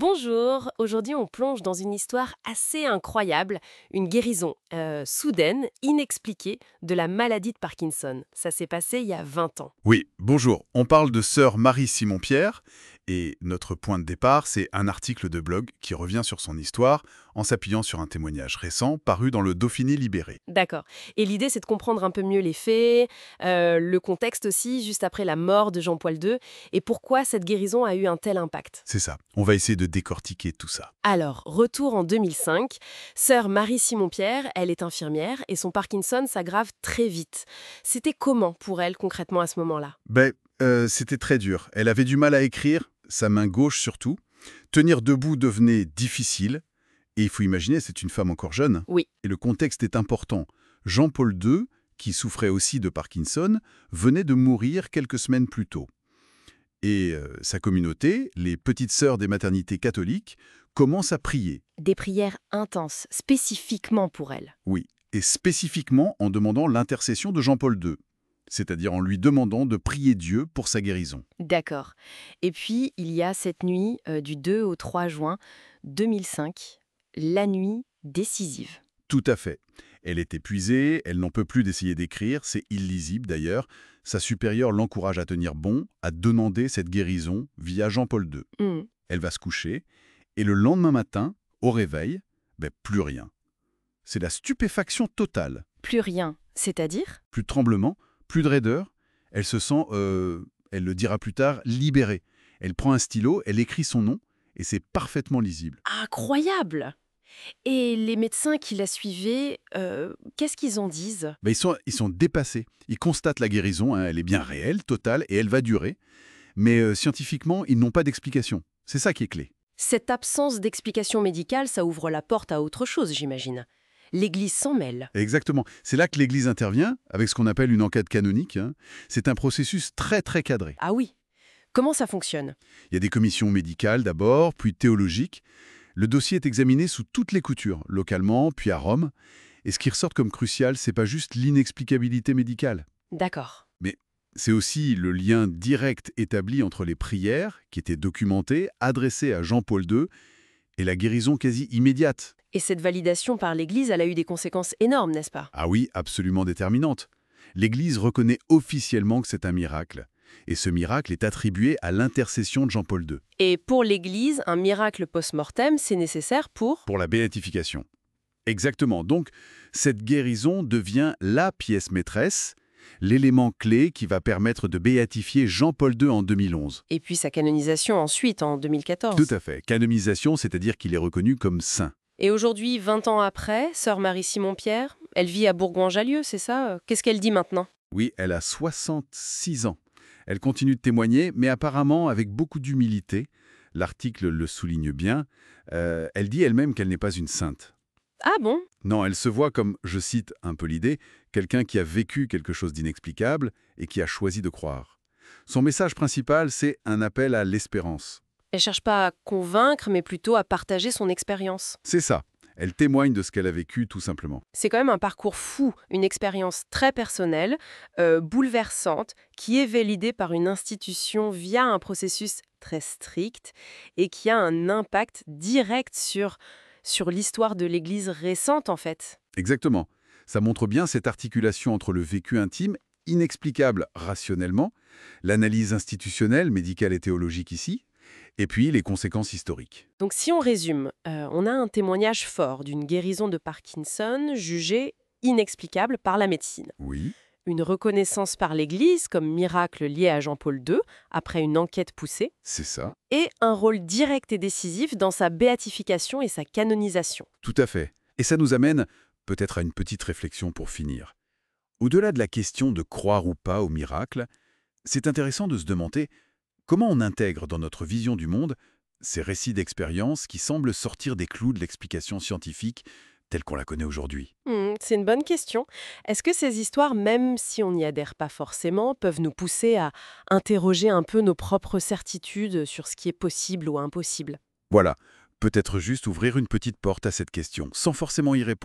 Bonjour, aujourd'hui on plonge dans une histoire assez incroyable, une guérison soudaine, inexpliquée de la maladie de Parkinson. Ça s'est passé il y a 20 ans. Oui, bonjour. On parle de sœur Marie-Simon-Pierre et notre point de départ, c'est un article de blog qui revient sur son histoire en s'appuyant sur un témoignage récent paru dans le Dauphiné libéré. D'accord. Et l'idée c'est de comprendre un peu mieux les faits, le contexte aussi, juste après la mort de Jean-Paul II, et pourquoi cette guérison a eu un tel impact. C'est ça. On va essayer de décortiquer tout ça. Alors, retour en 2005, sœur Marie-Simon-Pierre, elle est infirmière et son Parkinson s'aggrave très vite. C'était comment pour elle concrètement à ce moment-là? C'était très dur. Elle avait du mal à écrire, sa main gauche surtout. Tenir debout devenait difficile. Et il faut imaginer, c'est une femme encore jeune. Oui. Et le contexte est important. Jean-Paul II, qui souffrait aussi de Parkinson, venait de mourir quelques semaines plus tôt. Et sa communauté, les petites sœurs des maternités catholiques, commencent à prier. Des prières intenses, spécifiquement pour elle. Oui, et spécifiquement en demandant l'intercession de Jean-Paul II, c'est-à-dire en lui demandant de prier Dieu pour sa guérison. D'accord. Et puis, il y a cette nuit du 2 au 3 juin 2005, la nuit décisive. Tout à fait. Elle est épuisée, elle n'en peut plus d'essayer d'écrire, c'est illisible d'ailleurs. Sa supérieure l'encourage à tenir bon, à demander cette guérison via Jean-Paul II. Hmm. Elle va se coucher, et le lendemain matin, au réveil, plus rien. C'est la stupéfaction totale. Plus rien, c'est-à-dire? Plus de tremblement, plus de raideur. Elle se sent, elle le dira plus tard, libérée. Elle prend un stylo, elle écrit son nom, et c'est parfaitement lisible. Incroyable! Et les médecins qui la suivaient, qu'est-ce qu'ils en disent? Ils sont dépassés. Ils constatent la guérison, hein, elle est bien réelle, totale, et elle va durer. Mais scientifiquement, ils n'ont pas d'explication. C'est ça qui est clé. Cette absence d'explication médicale, ça ouvre la porte à autre chose, j'imagine. L'Église s'en mêle. Exactement. C'est là que l'Église intervient, avec ce qu'on appelle une enquête canonique, hein. C'est un processus très très cadré. Ah oui. Comment ça fonctionne? Il y a des commissions médicales d'abord, puis théologiques. Le dossier est examiné sous toutes les coutures, localement, puis à Rome. Et ce qui ressort comme crucial, c'est pas juste l'inexplicabilité médicale. D'accord. Mais c'est aussi le lien direct établi entre les prières, qui étaient documentées, adressées à Jean-Paul II, et la guérison quasi immédiate. Et cette validation par l'Église, elle a eu des conséquences énormes, n'est-ce pas? Ah oui, absolument déterminante. L'Église reconnaît officiellement que c'est un miracle. Et ce miracle est attribué à l'intercession de Jean-Paul II, Et pour l'Église, un miracle post-mortem, c'est nécessaire pour... pour la béatification. Exactement. Donc, cette guérison devient la pièce maîtresse, l'élément clé qui va permettre de béatifier Jean-Paul II en 2011. Et puis sa canonisation ensuite, en 2014. Tout à fait. Canonisation, c'est-à-dire qu'il est reconnu comme saint. Et aujourd'hui, 20 ans après, sœur Marie-Simon-Pierre, elle vit à Bourgoin-Jallieu, c'est ça? Qu'est-ce qu'elle dit maintenant? Oui, elle a 66 ans. Elle continue de témoigner, mais apparemment avec beaucoup d'humilité. L'article le souligne bien. Elle dit elle-même qu'elle n'est pas une sainte. Ah bon? Non, elle se voit comme, je cite un peu l'idée, quelqu'un qui a vécu quelque chose d'inexplicable et qui a choisi de croire. Son message principal, c'est un appel à l'espérance. Elle cherche pas à convaincre, mais plutôt à partager son expérience. C'est ça. Elle témoigne de ce qu'elle a vécu, tout simplement. C'est quand même un parcours fou, une expérience très personnelle, bouleversante, qui est validée par une institution via un processus très strict et qui a un impact direct sur l'histoire de l'Église récente, en fait. Exactement. Ça montre bien cette articulation entre le vécu intime, inexplicable rationnellement, l'analyse institutionnelle, médicale et théologique ici, et puis les conséquences historiques. Donc si on résume, on a un témoignage fort d'une guérison de Parkinson jugée inexplicable par la médecine. Oui, Une reconnaissance par l'Église comme miracle lié à Jean-Paul II, après une enquête poussée, c'est ça. et un rôle direct et décisif dans sa béatification et sa canonisation. Tout à fait. Et ça nous amène peut-être à une petite réflexion pour finir. Au-delà de la question de croire ou pas au miracle, c'est intéressant de se demander comment on intègre dans notre vision du monde ces récits d'expérience qui semblent sortir des clous de l'explication scientifique telle qu'on la connaît aujourd'hui. C'est une bonne question. Est-ce que ces histoires, même si on n'y adhère pas forcément, peuvent nous pousser à interroger un peu nos propres certitudes sur ce qui est possible ou impossible? Voilà, peut-être juste ouvrir une petite porte à cette question, sans forcément y répondre.